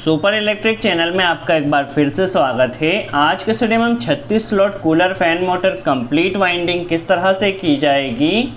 Super electric channel में आपका एक बार फिर से स्वागत है। आज के वीडियो में हम 36 slot cooler fan motor complete winding किस तरह से की जाएगी,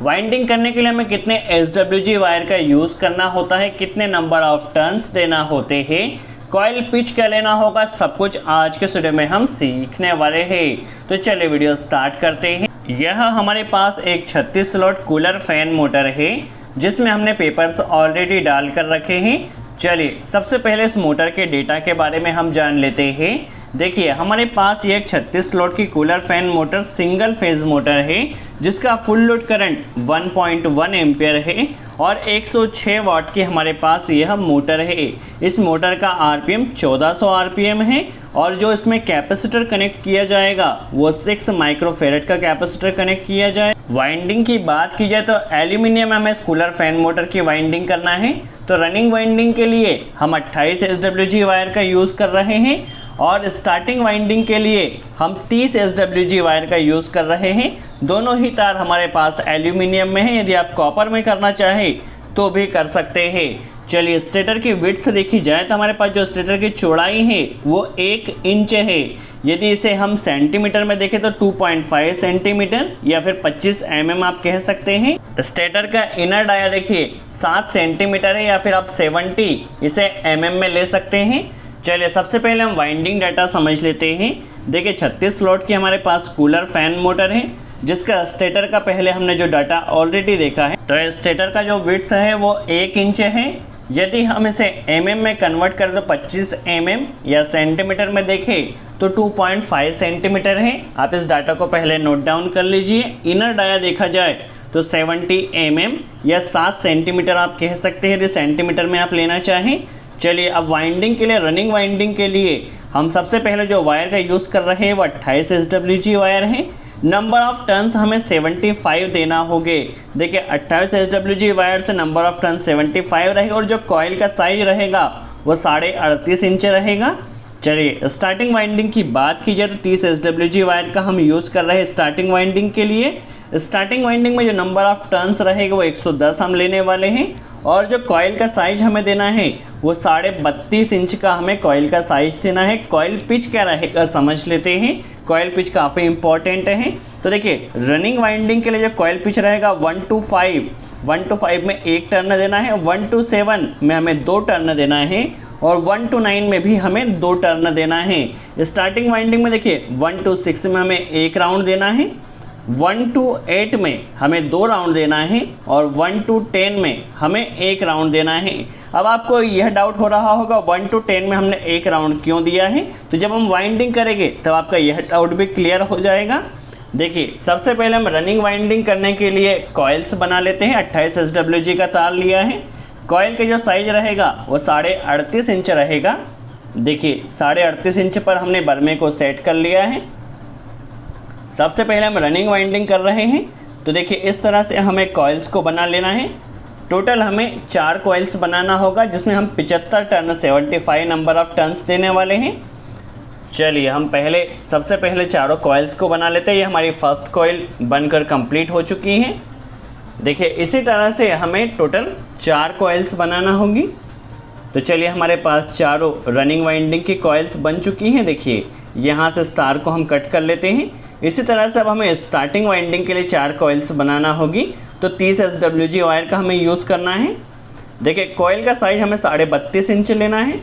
वाइंडिंग करने के लिए हमें कितने SWG वायर का यूज़ करना होता है, कितने नंबर ऑफ टर्न्स देना होते हैं, कॉइल पिच क्या लेना होगा, सब कुछ आज के वीडियो में हम सीखने वाले हैं। तो चलिए वीडियो स्टार्ट करते हैं। यह हमारे पास एक 36 स्लॉट कूलर फैन मोटर है जिसमें हमने पेपर्स ऑलरेडी डाल कर रखे हैं। चलिए सबसे पहले इस मोटर के डेटा के बारे में हम जान लेते हैं। देखिए हमारे पास ये एक 36 स्लॉट की cooler fan motor single phase motor है जिसका फुल लोड करंट 1.1 एम्पियर है और 106 वाट की हमारे पास यह मोटर है। इस मोटर का आरपीएम 1400 आरपीएम है और जो इसमें कैपेसिटर कनेक्ट किया जाएगा वो 6 माइक्रोफेरेड का कैपेसिटर कनेक्ट किया जाए। वाइंडिंग की बात की जाए तो एल्यूमिनियम में हमें इस कूलर फैन मोटर की वाइंडिंग करना है, तो रनिंग वाइंडिंग के लिए हम 28 SWG वायर का यूज़ कर रहे हैं और स्टार्टिंग वाइंडिंग के लिए हम 30 SWG वायर का यूज़ कर रहे हैं। दोनों ही तार हमारे पास एल्यूमिनियम में है, यदि आप कॉपर में करना चाहें तो भी कर सकते हैं। चलिए स्टेटर की विड्थ देखी जाए तो हमारे पास जो स्टेटर की चौड़ाई है वो 1 इंच है। यदि इसे हम सेंटीमीटर में देखें तो 2.5 सेंटीमीटर या फिर 25 mm आप कह सकते हैं। स्टेटर का इनर डाया देखिए 7 सेंटीमीटर है या फिर आप 70 इसे mm में ले सकते हैं। चलिए सबसे पहले हम वाइंडिंग डाटा समझ लेते हैं। देखिए 36 स्लॉट की हमारे पास कूलर फैन मोटर है जिसका स्टेटर का पहले हमने जो डाटा ऑलरेडी देखा है, तो स्टेटर का जो विड्थ है वो 1 इंच है। यदि हम इसे mm में कन्वर्ट करें तो 25 mm या सेंटीमीटर में देखें तो 2.5 सेंटीमीटर है। आप इस डाटा को पहले नोट डाउन कर लीजिए। इनर डाया देखा जाए तो 70 mm या 7 सेंटीमीटर आप कह सकते हैं यदि सेंटीमीटर में आप लेना चाहें। चलिए अब वाइंडिंग के लिए, रनिंग वाइंडिंग के लिए हम सबसे पहले जो वायर का यूज़ कर रहे हैं वो 28 SWG वायर है। नंबर ऑफ टर्न्स हमें 75 देना होंगे। देखिए 28 SWG वायर से नंबर ऑफ टर्न 75 रहेगा और जो कॉइल का साइज रहेगा वो 38.5 इंच रहेगा। चलिए स्टार्टिंग वाइंडिंग की बात की जाए तो 30 SWG वायर का हम यूज़ कर रहे हैं स्टार्टिंग वाइंडिंग के लिए। स्टार्टिंग वाइंडिंग में जो नंबर ऑफ टर्न्स रहेगा वो 110 हम लेने वाले हैं और जो कॉइल का साइज हमें देना है वो 32.5 इंच का हमें कॉइल का साइज देना है। कॉइल पिच क्या रहेगा समझ लेते हैं। कॉइल पिच काफ़ी इंपॉर्टेंट है। तो देखिए रनिंग वाइंडिंग के लिए जो कॉइल पिच रहेगा 1 to 5 में 1 टर्न देना है, 1 to 7 में हमें 2 टर्न देना है और 1 to 9 में भी हमें 2 टर्न देना है। स्टार्टिंग वाइंडिंग में देखिए 1 to 6 में हमें 1 राउंड देना है, 1 to 8 में हमें 2 राउंड देना है और 1 to 10 में हमें 1 राउंड देना है। अब आपको यह डाउट हो रहा होगा 1 to 10 में हमने 1 राउंड क्यों दिया है, तो जब हम वाइंडिंग करेंगे तब आपका यह डाउट भी क्लियर हो जाएगा। देखिए सबसे पहले हम रनिंग वाइंडिंग करने के लिए कॉइल्स बना लेते हैं। 28 SWG का तार लिया है। कॉइल के जो साइज रहेगा वो 38.5 इंच रहेगा। देखिए 38.5 इंच पर हमने बर्मे को सेट कर लिया है। सबसे पहले हम रनिंग वाइंडिंग कर रहे हैं, तो देखिए इस तरह से हमें कॉइल्स को बना लेना है। टोटल हमें 4 कॉइल्स बनाना होगा जिसमें हम 75 टर्न 75 नंबर ऑफ टर्न्स देने वाले हैं। चलिए हम सबसे पहले चारों कॉइल्स को बना लेते हैं। ये हमारी फर्स्ट कॉइल बनकर कंप्लीट हो चुकी है। देखिए इसी तरह से हमें टोटल 4 कॉइल्स बनाना होगी। तो चलिए हमारे पास चारों रनिंग वाइंडिंग की कॉइल्स बन चुकी हैं। देखिए यहाँ से इस तार को हम कट कर लेते हैं। इसी तरह से अब हमें स्टार्टिंग वाइंडिंग के लिए 4 कॉइल्स बनाना होगी, तो 30 SWG वायर का हमें यूज़ करना है। देखिए कॉइल का साइज हमें 32.5 इंच लेना है,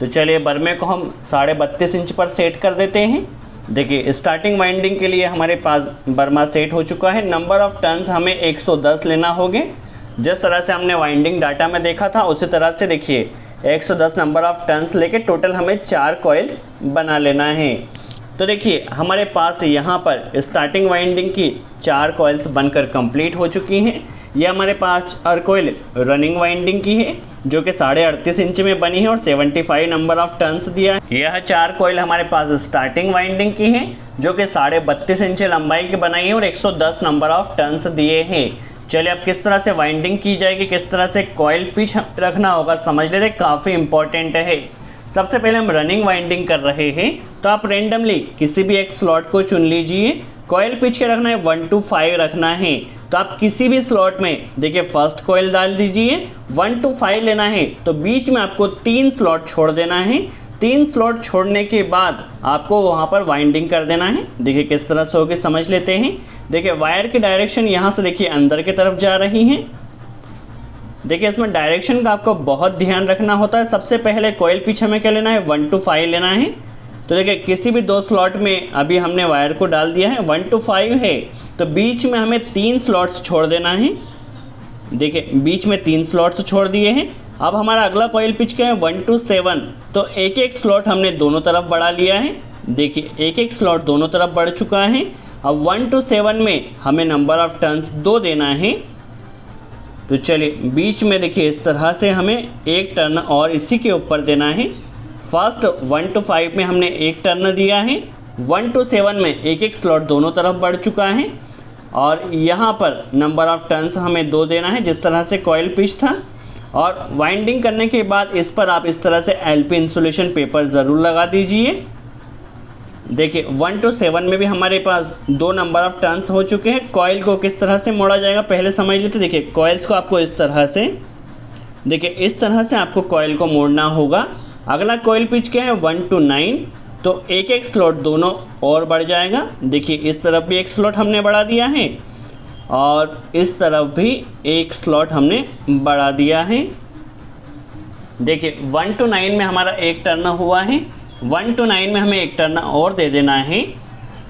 तो चलिए बर्मे को हम 32.5 इंच पर सेट कर देते हैं। देखिए स्टार्टिंग वाइंडिंग के लिए हमारे पास बर्मा सेट हो चुका है। नंबर ऑफ़ टर्न्स हमें 110 लेना होंगे। जिस तरह से हमने वाइंडिंग डाटा में देखा था उसी तरह से देखिए 110 नंबर ऑफ़ टर्न्स लेके टोटल हमें 4 कॉइल्स बना लेना है। तो देखिए हमारे पास यहाँ पर स्टार्टिंग वाइंडिंग की 4 कॉइल्स बनकर कंप्लीट हो चुकी हैं। ये हमारे पास हर कॉइल रनिंग वाइंडिंग की है जो कि 38.5 इंच में बनी है और 75 नंबर ऑफ टर्न्स दिया है। यह 4 कॉइल हमारे पास स्टार्टिंग वाइंडिंग की है जो कि 32.5 इंच लंबाई की बनाई है और 110 नंबर ऑफ टर्न्स दिए हैं। चलिए अब किस तरह से वाइंडिंग की जाएगी, किस तरह से कॉइल पिच रखना होगा समझ लेते, काफ़ी इंपॉर्टेंट है। सबसे पहले हम रनिंग वाइंडिंग कर रहे हैं, तो आप रेंडमली किसी भी एक स्लॉट को चुन लीजिए कॉइल पिच के रखना है 1 to 5 रखना है। तो आप किसी भी स्लॉट में देखिए फर्स्ट कॉइल डाल दीजिए, 1 to 5 लेना है तो बीच में आपको 3 स्लॉट छोड़ देना है। 3 स्लॉट छोड़ने के बाद आपको वहाँ पर वाइंडिंग कर देना है। देखिए किस तरह से होकर समझ लेते हैं। देखिए वायर की डायरेक्शन यहाँ से देखिए अंदर की तरफ जा रही है। देखिए इसमें डायरेक्शन का आपको बहुत ध्यान रखना होता है। सबसे पहले कॉइल पिच हमें क्या लेना है, 1 to 5 लेना है। तो देखिए किसी भी 2 स्लॉट में अभी हमने वायर को डाल दिया है, 1 to 5 है तो बीच में हमें 3 स्लॉट्स छोड़ देना है। देखिए बीच में 3 स्लॉट्स छोड़ दिए हैं। अब हमारा अगला कॉइल पिच क्या है, 1 to 7। तो एक एक स्लॉट हमने दोनों तरफ बढ़ा लिया है। देखिए एक एक स्लॉट दोनों तरफ बढ़ चुका है। अब 1 to 7 में हमें नंबर ऑफ टर्न्स 2 देना है। तो चलिए बीच में देखिए इस तरह से हमें एक टर्न और इसी के ऊपर देना है। फर्स्ट 1 to 5 में हमने एक टर्न दिया है, 1 to 7 में एक एक स्लॉट दोनों तरफ बढ़ चुका है और यहाँ पर नंबर ऑफ टर्न्स हमें 2 देना है जिस तरह से कॉइल पिच था। और वाइंडिंग करने के बाद इस पर आप इस तरह से LP इंसुलेशन पेपर ज़रूर लगा दीजिए। देखिए 1 to 7 में भी हमारे पास 2 नंबर ऑफ टर्न्स हो चुके हैं। कॉइल को किस तरह से मोड़ा जाएगा पहले समझ लेते। देखिए कॉइल्स को आपको इस तरह से, देखिए इस तरह से आपको कॉइल को मोड़ना होगा। अगला कॉइल पिच क्या है, 1 to 9। तो एक एक स्लॉट दोनों और बढ़ जाएगा। देखिए इस तरफ भी एक स्लॉट हमने बढ़ा दिया है और इस तरफ भी एक स्लॉट हमने बढ़ा दिया है। देखिए 1 to 9 में हमारा एक टर्न हुआ है, 1 to 9 में हमें एक टर्न और दे देना है।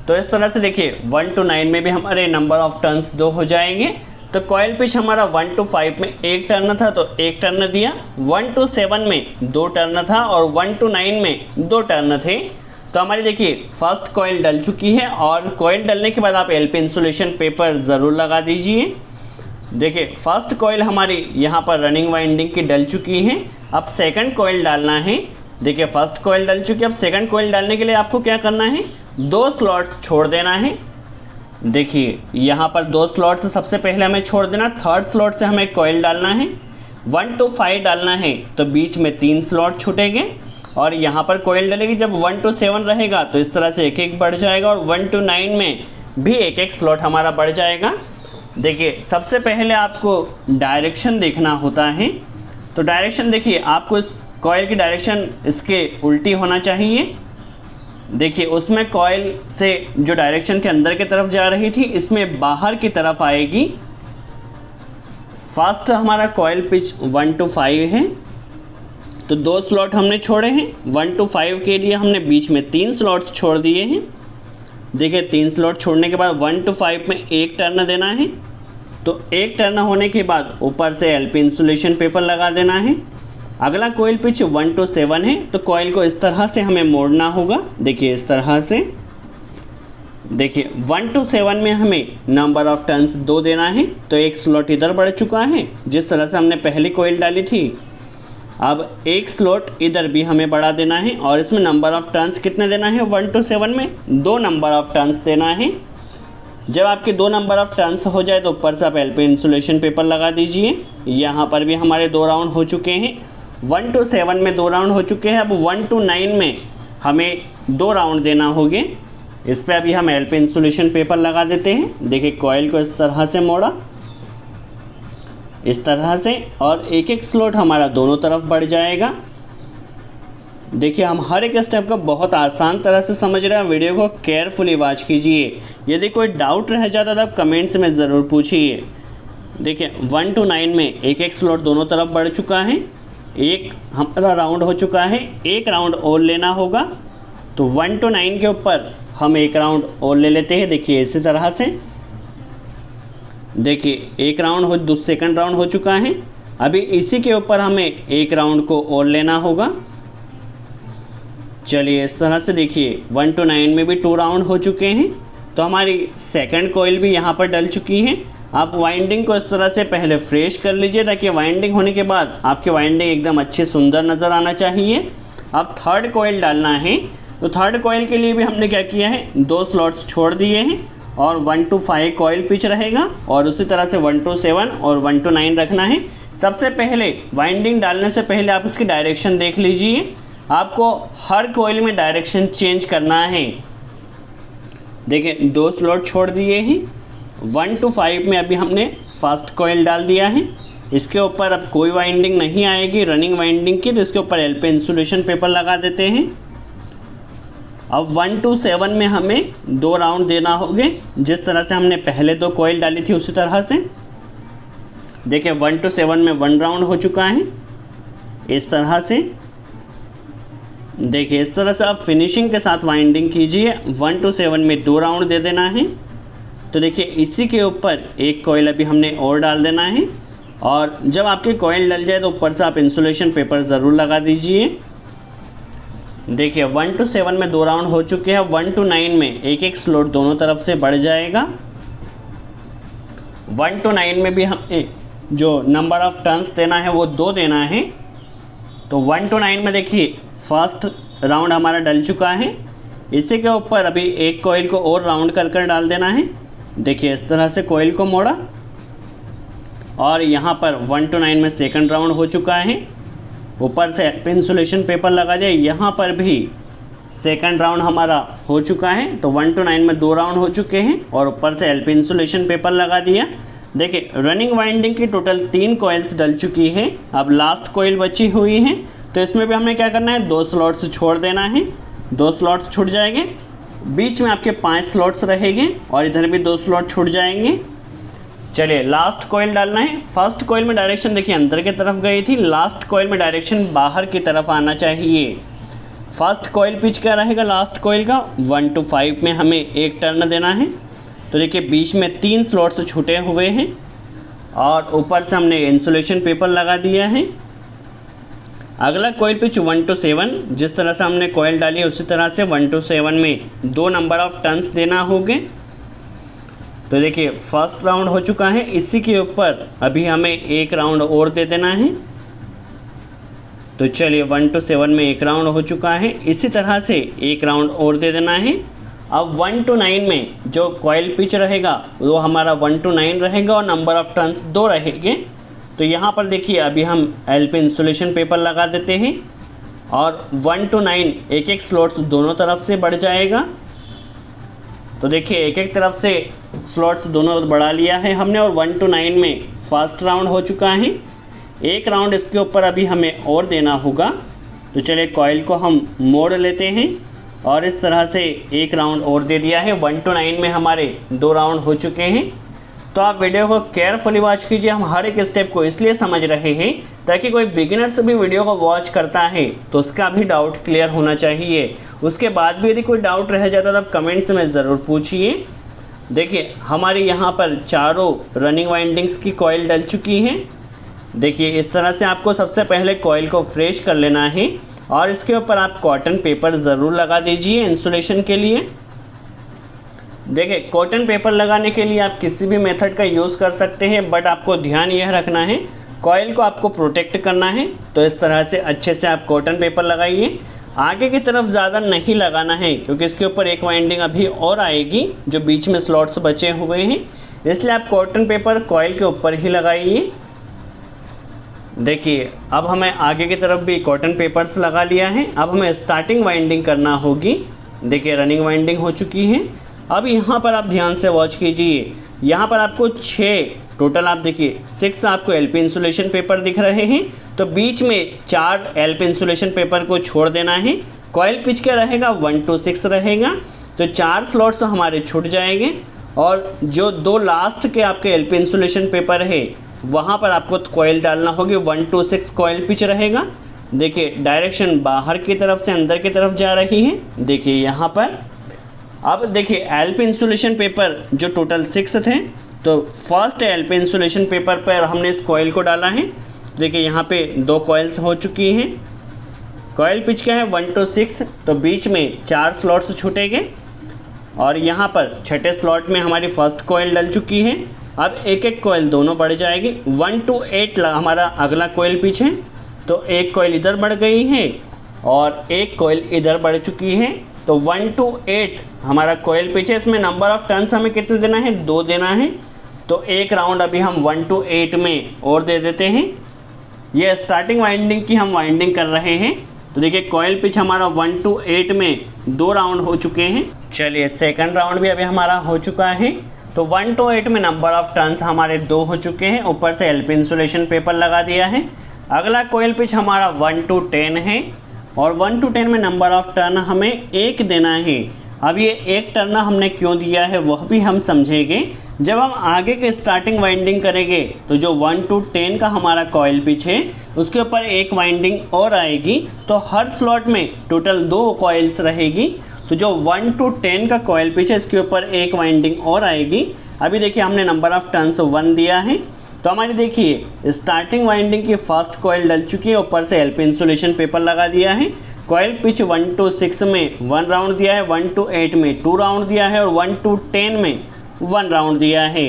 तो इस तरह से देखिए 1 to 9 में भी हमारे नंबर ऑफ टर्न्स 2 हो जाएंगे। तो कॉइल पिच हमारा 1 to 5 में एक टर्न था तो एक टर्न दिया, 1 to 7 में 2 टर्न था और 1 to 9 में 2 टर्न थे। तो हमारी देखिए फर्स्ट कॉइल डल चुकी है और कॉइल डलने के बाद आप LP इंसुलेशन पेपर ज़रूर लगा दीजिए। देखिए फर्स्ट कॉइल हमारी यहाँ पर रनिंग वाइंडिंग की डल चुकी है। अब सेकंड कॉइल डालना है। देखिए फर्स्ट कॉइल डल चुकी है। अब सेकंड कॉइल डालने के लिए आपको क्या करना है, 2 स्लॉट्स छोड़ देना है। देखिए यहाँ पर 2 स्लॉट से सबसे पहले हमें छोड़ देना, थर्ड स्लॉट से हमें कॉइल डालना है। 1 to 5 डालना है तो बीच में 3 स्लॉट छूटेंगे और यहाँ पर कॉइल डलेगी। जब 1 to 7 रहेगा तो इस तरह से एक एक बढ़ जाएगा और 1 to 9 में भी एक एक स्लॉट हमारा बढ़ जाएगा। देखिए सबसे पहले आपको डायरेक्शन देखना होता है। तो डायरेक्शन देखिए आपको इस कॉइल की डायरेक्शन इसके उल्टी होना चाहिए। देखिए उसमें कॉइल से जो डायरेक्शन थी अंदर की तरफ जा रही थी, इसमें बाहर की तरफ आएगी। फर्स्ट हमारा कॉइल पिच 1 to 5 है तो 2 स्लॉट हमने छोड़े हैं। 1 to 5 के लिए हमने बीच में 3 स्लॉट छोड़ दिए हैं। देखिए 3 स्लॉट छोड़ने के बाद 1 to 5 में एक टर्न देना है। तो एक टर्न होने के बाद ऊपर से LP इंसुलेशन पेपर लगा देना है। अगला कॉइल पिच 1 to 7 है तो कॉइल को इस तरह से हमें मोड़ना होगा। देखिए इस तरह से। देखिए 1 to 7 में हमें नंबर ऑफ टर्न्स 2 देना है तो एक स्लॉट इधर बढ़ चुका है जिस तरह से हमने पहली कॉइल डाली थी। अब एक स्लॉट इधर भी हमें बढ़ा देना है और इसमें नंबर ऑफ टर्न्स कितने देना है, 1 to 7 में 2 नंबर ऑफ टर्न्स देना है। जब आपके 2 नंबर ऑफ टर्न्स हो जाए तो ऊपर से आप LP इंसुलेशन पेपर लगा दीजिए। यहाँ पर भी हमारे 2 राउंड हो चुके हैं। 1 to 7 में 2 राउंड हो चुके हैं। अब 1 to 9 में हमें 2 राउंड देना होंगे। इस पर अभी हम LP इंसुलेशन पेपर लगा देते हैं। देखिए कॉइल को इस तरह से मोड़ा, इस तरह से, और एक एक स्लॉट हमारा दोनों तरफ बढ़ जाएगा। देखिए हम हर एक स्टेप का बहुत आसान तरह से समझ रहे हैं। वीडियो को केयरफुली वॉच कीजिए। यदि कोई डाउट रह जाता तो आप कमेंट्स में ज़रूर पूछिए। देखिए 1 to 9 में एक एक स्लॉट दोनों तरफ बढ़ चुका है। एक हमारा राउंड हो चुका है, एक राउंड और लेना होगा। तो 1 to 9 के ऊपर हम एक राउंड और ले लेते हैं। देखिए इसी तरह से। देखिए एक राउंड सेकंड राउंड हो चुका है। अभी इसी के ऊपर हमें एक राउंड को और लेना होगा। चलिए इस तरह से देखिए 1 to 9 में भी 2 राउंड हो चुके हैं। तो हमारी सेकंड कॉइल भी यहाँ पर डल चुकी है। आप वाइंडिंग को इस तरह से पहले फ्रेश कर लीजिए ताकि वाइंडिंग होने के बाद आपकी वाइंडिंग एकदम अच्छी सुंदर नज़र आना चाहिए। अब थर्ड कॉइल डालना है। तो थर्ड कॉइल के लिए भी हमने क्या किया है, 2 स्लॉट्स छोड़ दिए हैं और 1 to 5 कॉइल पिच रहेगा और उसी तरह से 1 to 7 और 1 to 9 रखना है। सबसे पहले वाइंडिंग डालने से पहले आप इसकी डायरेक्शन देख लीजिए। आपको हर कॉइल में डायरेक्शन चेंज करना है। देखिए 2 स्लॉट छोड़ दिए हैं। 1 to 5 में अभी हमने फर्स्ट कॉइल डाल दिया है। इसके ऊपर अब कोई वाइंडिंग नहीं आएगी रनिंग वाइंडिंग की, तो इसके ऊपर LP इंसुलेशन पेपर लगा देते हैं। अब 1 to 7 में हमें 2 राउंड देना होंगे, जिस तरह से हमने पहले 2 कॉइल डाली थी उसी तरह से। देखिए 1 to 7 में 1 राउंड हो चुका है इस तरह से। देखिए इस तरह से आप फिनिशिंग के साथ वाइंडिंग कीजिए। 1 to 7 में 2 राउंड दे देना है। तो देखिए इसी के ऊपर एक कॉइल अभी हमने और डाल देना है, और जब आपके कॉइल डल जाए तो ऊपर से आप इंसुलेशन पेपर ज़रूर लगा दीजिए। देखिए 1 to 7 में 2 राउंड हो चुके हैं। 1 to 9 में एक स्लॉट दोनों तरफ से बढ़ जाएगा। 1 to 9 में भी हमें जो नंबर ऑफ टर्न्स देना है वो 2 देना है। तो 1 to 9 में देखिए फर्स्ट राउंड हमारा डल चुका है। इसी के ऊपर अभी एक कॉइल को और राउंड कर डाल देना है। देखिए इस तरह से कॉइल को मोड़ा, और यहाँ पर 1 to 9 में सेकंड राउंड हो चुका है। ऊपर से LP इंसुलेशन पेपर लगा दिया। यहाँ पर भी सेकंड राउंड हमारा हो चुका है। तो 1 to 9 में 2 राउंड हो चुके हैं, और ऊपर से LP इंसुलेशन पेपर लगा दिया। देखिए रनिंग वाइंडिंग की टोटल 3 कॉइल्स डल चुकी है। अब लास्ट कॉइल बची हुई है, तो इसमें भी हमें क्या करना है, 2 स्लॉट्स छोड़ देना है। 2 स्लॉट्स छूट जाएंगे, बीच में आपके 5 स्लॉट्स रहेंगे, और इधर भी 2 स्लॉट छूट जाएंगे। चलिए लास्ट कॉइल डालना है। फर्स्ट कॉइल में डायरेक्शन देखिए अंदर की तरफ गई थी, लास्ट कॉइल में डायरेक्शन बाहर की तरफ आना चाहिए। फर्स्ट कॉइल पिच क्या रहेगा लास्ट कॉइल का, 1 to 5 में हमें एक टर्न देना है। तो देखिए बीच में 3 स्लॉट्स छूटे हुए हैं, और ऊपर से हमने इंसुलेशन पेपर लगा दिया है। अगला कॉइल पिच 1 to 7, जिस तरह से हमने कॉइल डाली है उसी तरह से 1 to 7 में 2 नंबर ऑफ टर्न्स देना होंगे। तो देखिए फर्स्ट राउंड हो चुका है। इसी के ऊपर अभी हमें एक राउंड और दे देना है। तो चलिए 1 to 7 में एक राउंड हो चुका है। इसी तरह से एक राउंड और दे देना है। अब 1 to 9 में जो कॉइल पिच रहेगा वो हमारा 1 to 9 रहेगा, और नंबर ऑफ टर्न्स 2 रहेंगे। तो यहाँ पर देखिए अभी हम LP इंसुलेशन पेपर लगा देते हैं, और 1 to 9 एक स्लॉट्स दोनों तरफ से बढ़ जाएगा। तो देखिए एक तरफ से स्लॉट्स दोनों बढ़ा लिया है हमने, और 1 to 9 में फर्स्ट राउंड हो चुका है। एक राउंड इसके ऊपर अभी हमें और देना होगा। तो चलिए कॉइल को हम मोड़ लेते हैं, और इस तरह से एक राउंड और दे दिया है। 1 to 9 में हमारे 2 राउंड हो चुके हैं। तो आप वीडियो को केयरफुली वॉच कीजिए। हम हर एक स्टेप को इसलिए समझ रहे हैं ताकि कोई बिगिनर्स भी वीडियो को वॉच करता है तो उसका भी डाउट क्लियर होना चाहिए। उसके बाद भी यदि कोई डाउट रह जाता तो आप कमेंट्स में ज़रूर पूछिए। देखिए हमारे यहाँ पर चारों रनिंग वाइंडिंग्स की कॉइल डल चुकी हैं। देखिए इस तरह से आपको सबसे पहले कॉइल को फ्रेश कर लेना है, और इसके ऊपर आप कॉटन पेपर ज़रूर लगा दीजिए इंसुलेशन के लिए। देखिए कॉटन पेपर लगाने के लिए आप किसी भी मेथड का यूज़ कर सकते हैं, बट आपको ध्यान यह रखना है कॉइल को आपको प्रोटेक्ट करना है। तो इस तरह से अच्छे से आप कॉटन पेपर लगाइए। आगे की तरफ ज़्यादा नहीं लगाना है, क्योंकि इसके ऊपर एक वाइंडिंग अभी और आएगी जो बीच में स्लॉट्स बचे हुए हैं, इसलिए आप कॉटन पेपर कॉइल के ऊपर ही लगाइए। देखिए अब हमें आगे की तरफ भी कॉटन पेपर्स लगा लिया है। अब हमें स्टार्टिंग वाइंडिंग करना होगी। देखिए रनिंग वाइंडिंग हो चुकी है। अब यहाँ पर आप ध्यान से वॉच कीजिए। यहाँ पर आपको 6 टोटल आप देखिए 6 आपको LP इंसुलेशन पेपर दिख रहे हैं। तो बीच में 4 LP इंसुलेशन पेपर को छोड़ देना है। कॉइल पिच क्या रहेगा 1 to 6 रहेगा। तो 4 स्लॉट्स हमारे छूट जाएंगे, और जो 2 लास्ट के आपके LP इंसुलेशन पेपर है वहाँ पर आपको कॉइल डालना होगी। 1 to 6 कॉइल पिच रहेगा। देखिए डायरेक्शन बाहर की तरफ से अंदर की तरफ जा रही है। देखिए यहाँ पर अब देखिए LP इंसुलेशन पेपर जो टोटल 6 थे, तो फर्स्ट LP इंसुलेशन पेपर पर हमने इस कॉइल को डाला है। देखिए यहाँ पे 2 कॉइल्स हो चुकी हैं। कॉइल पिच क्या है 1 to 6, तो बीच में 4 स्लॉट्स छूटेंगे, और यहाँ पर छठे स्लॉट में हमारी फर्स्ट कॉइल डल चुकी है। अब एक कॉइल दोनों बढ़ जाएगी। 1 to 8 हमारा अगला कॉइल पिच है, तो एक कॉइल इधर बढ़ गई है और एक कॉइल इधर बढ़ चुकी है। तो 1 to 8 हमारा कॉइल पिच है। इसमें नंबर ऑफ टर्न्स हमें कितने देना है, 2 देना है। तो एक राउंड अभी हम 1 to 8 में और दे देते हैं। ये स्टार्टिंग वाइंडिंग की हम वाइंडिंग कर रहे हैं। तो देखिए कॉइल पिच हमारा 1 to 8 में 2 राउंड हो चुके हैं। चलिए सेकंड राउंड भी अभी हमारा हो चुका है। तो 1 to 8 में नंबर ऑफ टर्न्स हमारे 2 हो चुके हैं, ऊपर से एलपी इंसुलेशन पेपर लगा दिया है। अगला कॉइल पिच हमारा 1 to 10 है और 1 to 10 में नंबर ऑफ टर्न हमें 1 देना है। अब ये 1 टर्न हमने क्यों दिया है वह भी हम समझेंगे जब हम आगे के स्टार्टिंग वाइंडिंग करेंगे। तो जो 1 to 10 का हमारा कॉइल पिच है उसके ऊपर एक वाइंडिंग और आएगी, तो हर स्लॉट में टोटल 2 कॉइल्स रहेगी। तो जो 1 to 10 का कॉइल पिच है इसके ऊपर एक वाइंडिंग और आएगी। अभी देखिए हमने नंबर ऑफ टर्न्स 1 दिया है, तो हमारी देखिए स्टार्टिंग वाइंडिंग की फर्स्ट कॉइल डल चुकी है, ऊपर से एलपी इंसुलेशन पेपर लगा दिया है। कॉइल पिच 1 to 6 में 1 राउंड दिया है, 1 to 8 में 2 राउंड दिया है और 1 to 10 में 1 राउंड दिया है।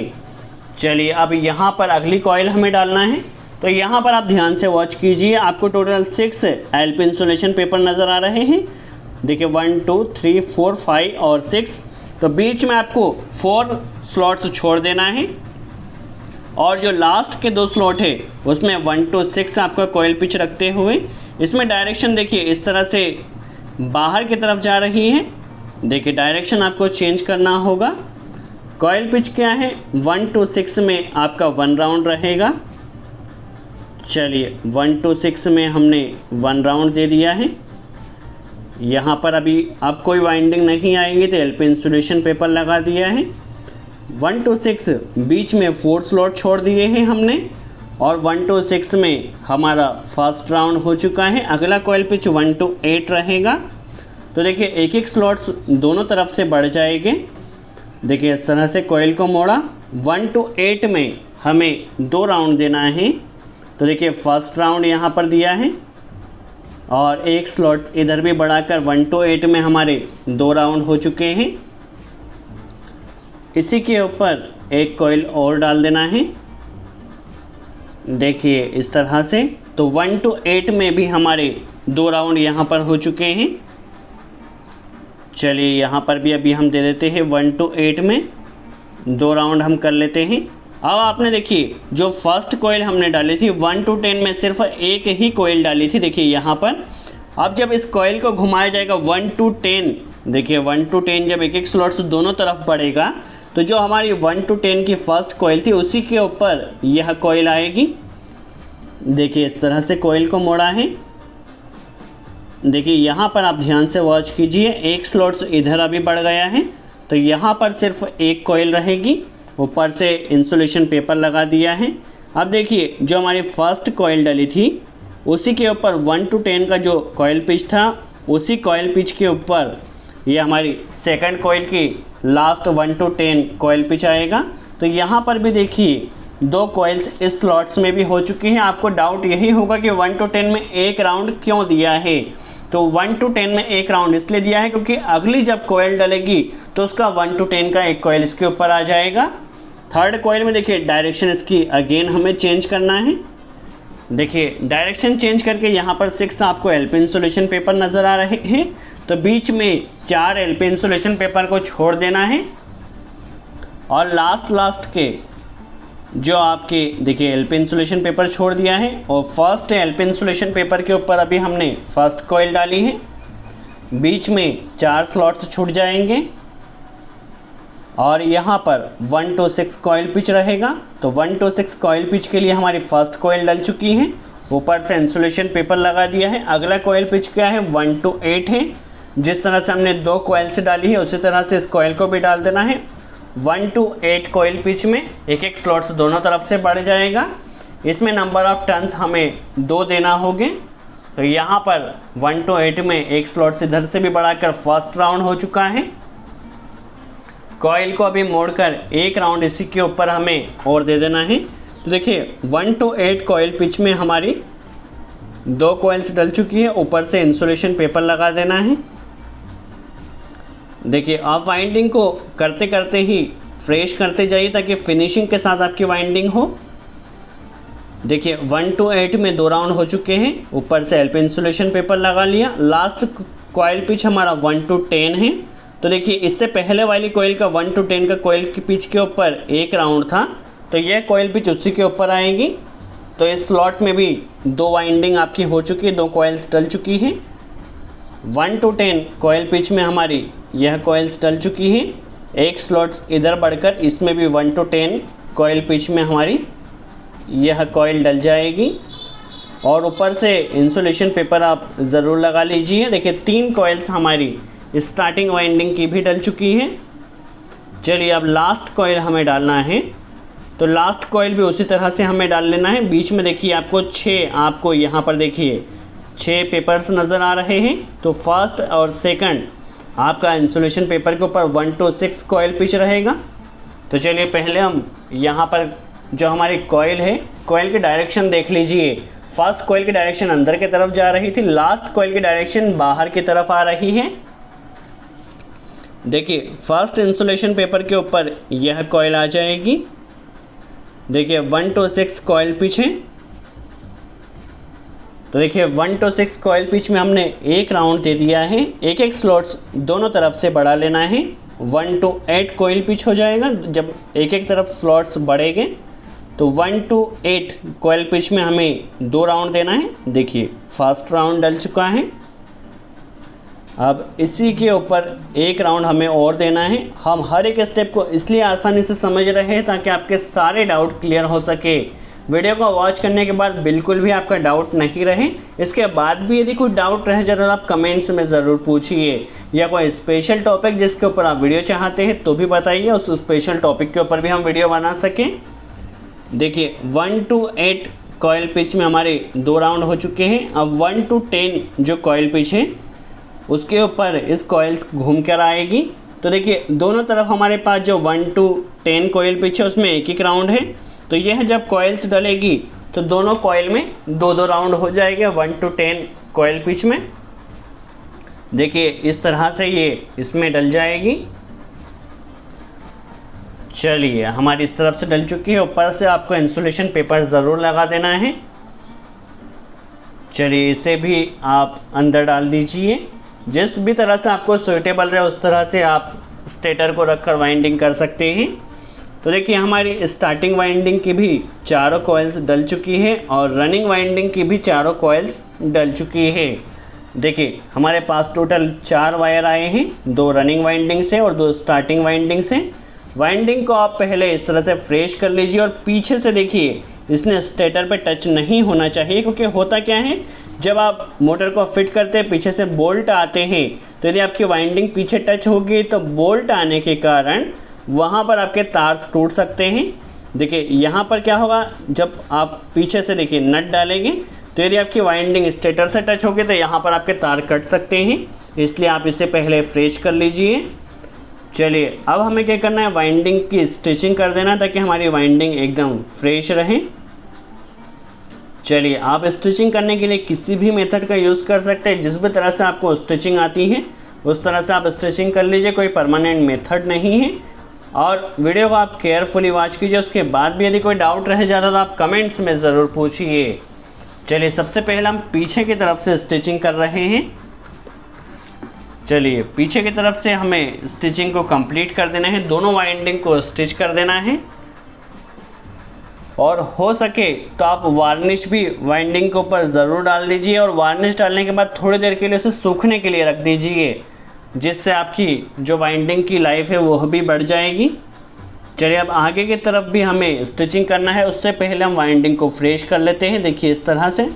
चलिए अब यहाँ पर अगली कॉइल हमें डालना है, तो यहाँ पर आप ध्यान से वॉच कीजिए, आपको टोटल 6 एलपी इंसुलेशन पेपर नज़र आ रहे हैं। देखिए 1 2 3 4 5 और 6, तो बीच में आपको 4 स्लॉट्स छोड़ देना है और जो लास्ट के 2 स्लॉट है उसमें 1 to 6 आपका कॉइल पिच रखते हुए इसमें डायरेक्शन देखिए इस तरह से बाहर की तरफ जा रही है। देखिए डायरेक्शन आपको चेंज करना होगा। कॉइल पिच क्या है 1 to 6 में आपका 1 राउंड रहेगा। चलिए 1 to 6 में हमने 1 राउंड दे दिया है। यहाँ पर अभी अब कोई वाइंडिंग नहीं आएगी तो एलपी इंसुलेशन पेपर लगा दिया है। 1 to 6 बीच में 4 स्लॉट छोड़ दिए हैं हमने और 1 to 6 में हमारा फर्स्ट राउंड हो चुका है। अगला कॉइल पिच 1 to 8 रहेगा। तो देखिए एक एक स्लॉट्स दोनों तरफ से बढ़ जाएंगे। देखिए इस तरह से कॉइल को मोड़ा। 1 to 8 में हमें 2 राउंड देना है, तो देखिए फर्स्ट राउंड यहाँ पर दिया है और एक स्लॉट्स इधर भी बढ़ाकर 1 to 8 में हमारे 2 राउंड हो चुके हैं। इसी के ऊपर एक कॉइल और डाल देना है, देखिए इस तरह से। तो 1 to 8 में भी हमारे 2 राउंड यहाँ पर हो चुके हैं। चलिए यहाँ पर भी अभी हम दे देते हैं 1 to 8 में 2 राउंड हम कर लेते हैं। अब आपने देखिए जो फर्स्ट कॉइल हमने डाली थी 1 to 10 में सिर्फ एक ही कॉइल डाली थी, देखिए यहाँ पर। अब जब इस कॉइल को घुमाया जाएगा 1 to 10, देखिए 1 to 10 जब एक एक स्लॉट्स दोनों तरफ बढ़ेगा तो जो हमारी 1 to 10 की फर्स्ट कॉइल थी उसी के ऊपर यह कॉइल आएगी। देखिए इस तरह से कॉइल को मोड़ा है। देखिए यहाँ पर आप ध्यान से वॉच कीजिए, एक स्लॉट्स इधर अभी बढ़ गया है, तो यहाँ पर सिर्फ एक कॉइल रहेगी, ऊपर से इंसुलेशन पेपर लगा दिया है। अब देखिए जो हमारी फर्स्ट कॉइल डली थी उसी के ऊपर 1 to 10 का जो कॉइल पिच था उसी कॉइल पिच के ऊपर ये हमारी सेकंड कॉइल की लास्ट 1 to 10 कॉइल पिच आएगा। तो यहाँ पर भी देखिए 2 कॉइल्स इस स्लॉट्स में भी हो चुकी हैं। आपको डाउट यही होगा कि 1 to 10 में एक राउंड क्यों दिया है। तो 1 to 10 में एक राउंड इसलिए दिया है क्योंकि अगली जब कॉइल डलेगी तो उसका 1 to 10 का एक कॉइल इसके ऊपर आ जाएगा। थर्ड कॉइल में देखिए डायरेक्शन इसकी अगेन हमें चेंज करना है। देखिए डायरेक्शन चेंज करके यहाँ पर 6 आपको एलपी इंसुलेशन पेपर नज़र आ रहे हैं, तो बीच में 4 एलपी इंसुलेशन पेपर को छोड़ देना है और लास्ट के जो आपके देखिए एलपी इंसुलेशन पेपर छोड़ दिया है और फर्स्ट एलपी इंसुलेशन पेपर के ऊपर अभी हमने फर्स्ट कॉइल डाली है। बीच में 4 स्लॉट्स छूट जाएंगे और यहाँ पर 1 to 6 कॉइल पिच रहेगा। तो 1 to 6 कॉइल पिच के लिए हमारी फर्स्ट कॉइल डल चुकी है, ऊपर से इंसुलेशन पेपर लगा दिया है। अगला कॉइल पिच क्या है 1 to 8 है। जिस तरह से हमने 2 कॉइल्स डाली है उसी तरह से इस कॉइल को भी डाल देना है। 1 to 8 कॉइल पिच में एक एक स्लॉट्स दोनों तरफ से बढ़ जाएगा। इसमें नंबर ऑफ टर्न्स हमें 2 देना होंगे। तो यहाँ पर 1 to 8 में एक स्लॉट्स इधर से भी बढ़ाकर फर्स्ट राउंड हो चुका है। कॉइल को अभी मोड़कर एक राउंड इसी के ऊपर हमें और दे देना है। तो देखिए 1 to 8 कॉइल पिच में हमारी 2 कॉइल्स डल चुकी है, ऊपर से इंसुलेशन पेपर लगा देना है। देखिए आप वाइंडिंग को करते करते ही फ्रेश करते जाइए ताकि फिनिशिंग के साथ आपकी वाइंडिंग हो। देखिए 1 to 8 में 2 राउंड हो चुके हैं, ऊपर से एलपी इंसुलेशन पेपर लगा लिया। लास्ट कॉइल पिच हमारा 1 to 10 है। तो देखिए इससे पहले वाली कॉइल का 1 to 10 का कॉइल की पिच के ऊपर एक राउंड था, तो यह कॉइल पिच उसी के ऊपर आएगी। तो इस स्लॉट में भी 2 वाइंडिंग आपकी हो चुकी है, 2 कॉइल्स डल चुकी हैं। 1 to 10 कॉयल पिच में हमारी यह कॉइल्स डल चुकी हैं। एक स्लॉट्स इधर बढ़कर इसमें भी 1 to 10 कॉयल पिच में हमारी यह कॉइल डल जाएगी। और ऊपर से इंसुलेशन पेपर आप ज़रूर लगा लीजिए। देखिए 3 कॉइल्स हमारी स्टार्टिंग वाइंडिंग की भी डल चुकी है। चलिए अब लास्ट कॉइल हमें डालना है, तो लास्ट कॉइल भी उसी तरह से हमें डाल लेना है। बीच में देखिए आपको यहाँ पर देखिए 6 पेपर्स नज़र आ रहे हैं। तो फर्स्ट और सेकंड आपका इंसुलेशन पेपर के ऊपर 1 to 6 कॉइल पिच रहेगा। तो चलिए पहले हम यहाँ पर जो हमारी कॉइल है, कॉइल की डायरेक्शन देख लीजिए। फर्स्ट कॉइल की डायरेक्शन अंदर की तरफ जा रही थी, लास्ट कॉइल की डायरेक्शन बाहर की तरफ आ रही है। देखिए फर्स्ट इंसुलेशन पेपर के ऊपर यह कॉइल आ जाएगी। देखिए 1 to 6 कॉइल पिच है। तो देखिए 1 to 6 कॉइल पिच में हमने एक राउंड दे दिया है। एक स्लॉट्स दोनों तरफ से बढ़ा लेना है। 1 to 8 कॉइल पिच हो जाएगा जब एक तरफ स्लॉट्स बढ़ेंगे। तो 1 to 8 कॉइल पिच में हमें 2 राउंड देना है। देखिए फर्स्ट राउंड डल चुका है। अब इसी के ऊपर एक राउंड हमें और देना है। हम हर एक स्टेप को इसलिए आसानी से समझ रहे हैं ताकि आपके सारे डाउट क्लियर हो सके। वीडियो को वॉच करने के बाद बिल्कुल भी आपका डाउट नहीं रहे। इसके बाद भी यदि कोई डाउट रह जाए तो आप कमेंट्स में ज़रूर पूछिए, या कोई स्पेशल टॉपिक जिसके ऊपर आप वीडियो चाहते हैं तो भी बताइए, उस स्पेशल टॉपिक के ऊपर भी हम वीडियो बना सकें। देखिए 1 to 8 कॉइल पिच में हमारे 2 राउंड हो चुके हैं। अब 1 to 10 जो कॉइल पिच है उसके ऊपर इस कॉइल्स घूम कर आएगी। तो देखिए दोनों तरफ हमारे पास जो 1 to 10 कॉइल पिच है उसमें एक राउंड है। तो यह जब कॉइल्स डलेगी तो दोनों कॉइल में 2-2 राउंड हो जाएगा 1 to 10 कॉइल पिच में। देखिए इस तरह से ये इसमें डल जाएगी। चलिए हमारी इस तरफ से डल चुकी है। ऊपर से आपको इंसुलेशन पेपर ज़रूर लगा देना है। चलिए इसे भी आप अंदर डाल दीजिए। जिस भी तरह से आपको सूटेबल रहे उस तरह से आप स्टेटर को रखकर वाइंडिंग कर सकते हैं। तो देखिए हमारी स्टार्टिंग वाइंडिंग की भी चारों कॉइल्स डल चुकी है और रनिंग वाइंडिंग की भी चारों कॉइल्स डल चुकी है। देखिए हमारे पास टोटल 4 वायर आए हैं, 2 रनिंग वाइंडिंग से और 2 स्टार्टिंग वाइंडिंग से। वाइंडिंग को आप पहले इस तरह से फ्रेश कर लीजिए और पीछे से देखिए इसने स्टेटर पे टच नहीं होना चाहिए, क्योंकि होता क्या है जब आप मोटर को फिट करते हैं पीछे से बोल्ट आते हैं, तो यदि आपकी वाइंडिंग पीछे टच होगी तो बोल्ट आने के कारण वहाँ पर आपके तार टूट सकते हैं। देखिए यहाँ पर क्या होगा, जब आप पीछे से देखिए नट डालेंगे तो यदि आपकी वाइंडिंग स्टेटर से टच होगी तो यहाँ पर आपके तार कट सकते हैं, इसलिए आप इसे पहले फ्रेश कर लीजिए। चलिए अब हमें क्या करना है, वाइंडिंग की स्टिचिंग कर देना ताकि हमारी वाइंडिंग एकदम फ्रेश रहे। चलिए आप स्टिचिंग करने के लिए किसी भी मेथड का यूज़ कर सकते हैं। जिस भी तरह से आपको स्टिचिंग आती है उस तरह से आप स्टिचिंग कर लीजिए, कोई परमानेंट मेथड नहीं है। और वीडियो को आप केयरफुली वॉच कीजिए। उसके बाद भी यदि कोई डाउट रह जाता तो आप कमेंट्स में ज़रूर पूछिए। चलिए सबसे पहले हम पीछे की तरफ से स्टिचिंग कर रहे हैं। चलिए पीछे की तरफ से हमें स्टिचिंग को कंप्लीट कर देना है, दोनों वाइंडिंग को स्टिच कर देना है। और हो सके तो आप वार्निश भी वाइंडिंग के ऊपर ज़रूर डाल दीजिए और वार्निश डालने के बाद थोड़ी देर के लिए उसे सूखने के लिए रख दीजिए, जिससे आपकी जो वाइंडिंग की लाइफ है वो भी बढ़ जाएगी। चलिए अब आगे की तरफ भी हमें स्टिचिंग करना है, उससे पहले हम वाइंडिंग को फ्रेश कर लेते हैं। देखिए इस तरह से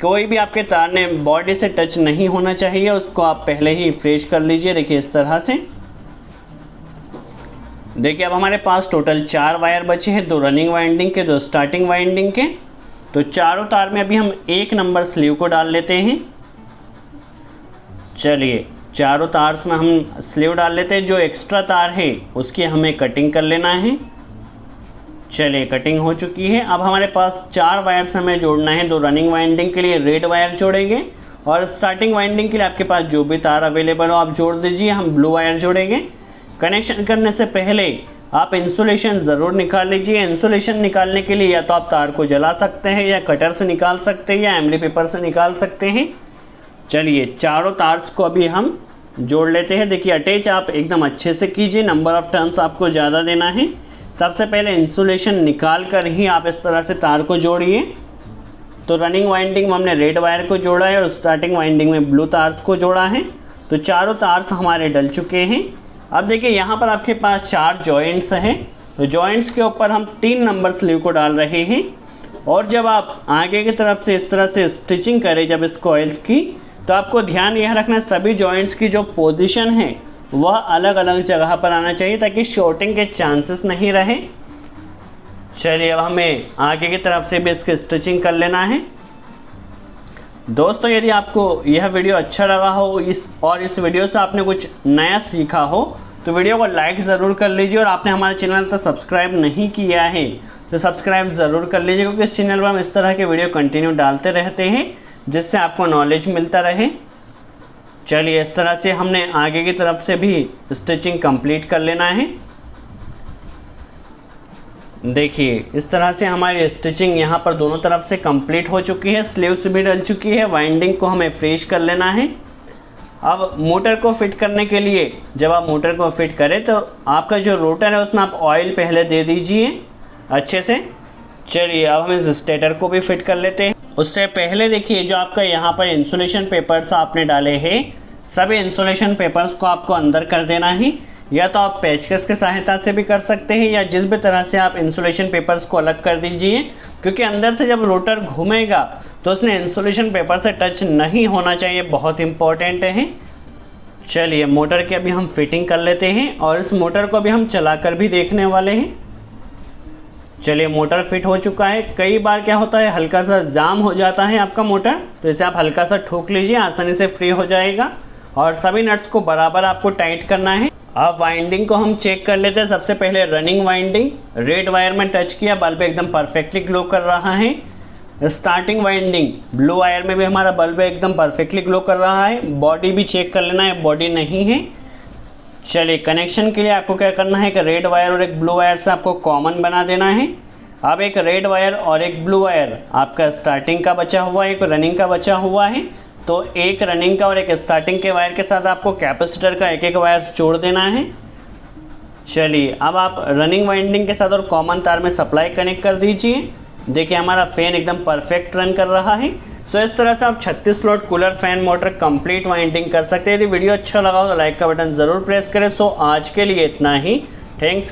कोई भी आपके तार ने बॉडी से टच नहीं होना चाहिए, उसको आप पहले ही फ्रेश कर लीजिए। देखिए इस तरह से। देखिए अब हमारे पास टोटल 4 वायर बचे हैं, 2 रनिंग वाइंडिंग के, 2 स्टार्टिंग वाइंडिंग के। तो चारों तार में अभी हम 1 नंबर स्लीव को डाल लेते हैं। चलिए चारों तार्स में हम स्लीव डाल लेते हैं। जो एक्स्ट्रा तार है उसकी हमें कटिंग कर लेना है। चलिए कटिंग हो चुकी है। अब हमारे पास 4 वायर्स हमें जोड़ना है। 2 रनिंग वाइंडिंग के लिए रेड वायर जोड़ेंगे और स्टार्टिंग वाइंडिंग के लिए आपके पास जो भी तार अवेलेबल हो आप जोड़ दीजिए। हम ब्लू वायर जोड़ेंगे। कनेक्शन करने से पहले आप इंसुलेशन ज़रूर निकाल लीजिए। इंसुलेशन निकालने के लिए या तो आप तार को जला सकते हैं या कटर से निकाल सकते हैं या एमली पेपर से निकाल सकते हैं। चलिए चारों तार्स को अभी हम जोड़ लेते हैं। देखिए अटैच आप एकदम अच्छे से कीजिए, नंबर ऑफ़ टर्न्स आपको ज़्यादा देना है। सबसे पहले इंसुलेशन निकाल कर ही आप इस तरह से तार को जोड़िए। तो रनिंग वाइंडिंग में हमने रेड वायर को जोड़ा है और स्टार्टिंग वाइंडिंग में ब्लू तार्स को जोड़ा है। तो चारों तार्स हमारे डल चुके हैं। अब देखिए यहाँ पर आपके पास 4 जॉइंट्स हैं। तो जॉइंट्स के ऊपर हम 3 नंबर स्लीव को डाल रहे हैं और जब आप आगे की तरफ से इस तरह से स्टिचिंग करें जब इस कॉइल्स की, तो आपको ध्यान यह रखना है सभी जॉइंट्स की जो पोजीशन है वह अलग अलग जगह पर आना चाहिए ताकि शॉर्टिंग के चांसेस नहीं रहे। चलिए अब हमें आगे की तरफ से भी इसकी स्टिचिंग कर लेना है। दोस्तों यदि आपको यह वीडियो अच्छा लगा हो इस वीडियो से आपने कुछ नया सीखा हो तो वीडियो को लाइक ज़रूर कर लीजिए और आपने हमारे चैनल तक सब्सक्राइब नहीं किया है तो सब्सक्राइब ज़रूर कर लीजिए, क्योंकि इस चैनल पर हम इस तरह के वीडियो कंटिन्यू डालते रहते हैं जिससे आपको नॉलेज मिलता रहे। चलिए इस तरह से हमने आगे की तरफ से भी स्टिचिंग कंप्लीट कर लेना है। देखिए इस तरह से हमारी स्टिचिंग यहाँ पर दोनों तरफ से कंप्लीट हो चुकी है, स्लीव्स भी डल चुकी है। वाइंडिंग को हमें फ्रेश कर लेना है। अब मोटर को फिट करने के लिए जब आप मोटर को फिट करें तो आपका जो रोटर है उसमें आप ऑयल पहले दे दीजिए अच्छे से। चलिए अब हम इस स्टेटर को भी फिट कर लेते हैं। उससे पहले देखिए जो आपका यहाँ पर इंसुलेशन पेपर्स आपने डाले हैं, सभी इंसुलेशन पेपर्स को आपको अंदर कर देना है। या तो आप पेचकस की सहायता से भी कर सकते हैं या जिस भी तरह से आप इंसुलेशन पेपर्स को अलग कर दीजिए, क्योंकि अंदर से जब रोटर घूमेगा तो उसने इंसुलेशन पेपर से टच नहीं होना चाहिए, बहुत इंपॉर्टेंट है। चलिए मोटर की अभी हम फिटिंग कर लेते हैं और इस मोटर को भी हम चलाकर भी देखने वाले हैं। चलिए मोटर फिट हो चुका है। कई बार क्या होता है हल्का सा जाम हो जाता है आपका मोटर, तो इसे आप हल्का सा ठोक लीजिए, आसानी से फ्री हो जाएगा। और सभी नट्स को बराबर आपको टाइट करना है। अब वाइंडिंग को हम चेक कर लेते हैं। सबसे पहले रनिंग वाइंडिंग, रेड वायर में टच किया, बल्ब एकदम परफेक्टली ग्लो कर रहा है। स्टार्टिंग वाइंडिंग, ब्लू वायर में भी हमारा बल्ब एकदम परफेक्टली ग्लो कर रहा है। बॉडी भी चेक कर लेना है, बॉडी नहीं है। चलिए कनेक्शन के लिए आपको क्या करना है कि रेड वायर और एक ब्लू वायर से आपको कॉमन बना देना है। अब एक रेड वायर और एक ब्लू वायर आपका स्टार्टिंग का बचा हुआ है, एक रनिंग का बचा हुआ है। तो एक रनिंग का और एक स्टार्टिंग के वायर के साथ आपको कैपेसिटर का एक वायर जोड़ देना है। चलिए अब आप रनिंग वाइंडिंग के साथ और कॉमन तार में सप्लाई कनेक्ट कर दीजिए। देखिए हमारा फ़ैन एकदम परफेक्ट रन कर रहा है। सो इस तरह से आप 36 slot cooler fan motor complete winding कर सकते हैं। यदि वीडियो अच्छा लगा हो तो लाइक का बटन ज़रूर प्रेस करें। सो आज के लिए इतना ही। थैंक्स।